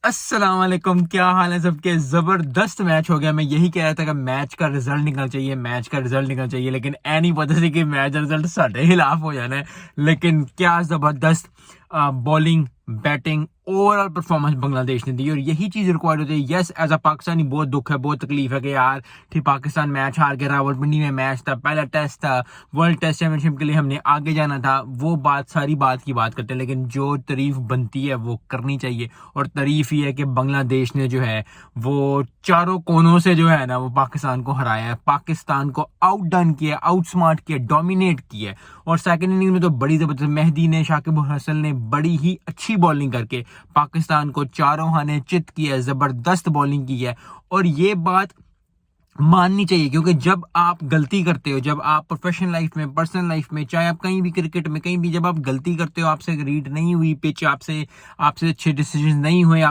السلام علیکم، کیا حال ہے سب کے؟ زبردست میچ ہو گیا. میں یہی کہہ رہا تھا کہ میچ کا رزلٹ نکلنا چاہیے لیکن نہیں پتہ سی کہ میچ رزلٹ ساڈے خلاف ہو جانا ہے. لیکن کیا زبردست bowling, batting, over all performance Bangladesh نے دی اور یہی چیز ریکوائرڈ ہوتی ہے. یس، ایز اے پاکستانی بہت دکھ ہے، بہت تکلیف ہے کہ یار ٹھیک پاکستان میچ ہار کے راولپنڈی میں میچ تھا، پہلا ٹیسٹ تھا، ورلڈ ٹیسٹ چیمپئن شپ کے لیے ہم نے آگے جانا تھا. وہ ساری بات کی بات کرتے ہیں لیکن جو تعریف بنتی ہے وہ کرنی چاہیے. اور تعریف یہ ہے کہ بنگلہ دیش نے جو ہے وہ چاروں کونوں سے جو ہے نا وہ پاکستان کو ہرایا ہے، پاکستان کو آؤٹ ڈن کیا، آؤٹ سمارٹ کیا، ڈومینیٹ کیا. اور سیکنڈ اننگ میں تو بڑی زبردست مہدی نے، شاکب الحسن نے بڑی ہی اچھی بالنگ کر کے پاکستان کو چاروں خانے چت کیا ہے، زبردست بالنگ کی ہے. اور یہ بات ماننی چاہیے کیونکہ جب آپ غلطی کرتے ہو، جب آپ پروفیشنل لائف میں، پرسنل لائف میں، چاہے آپ کہیں بھی کرکٹ میں کہیں بھی جب آپ غلطی کرتے ہو، آپ سے ریڈ نہیں ہوئی پچ، آپ سے اچھے ڈیسیجن نہیں ہوئے، آپ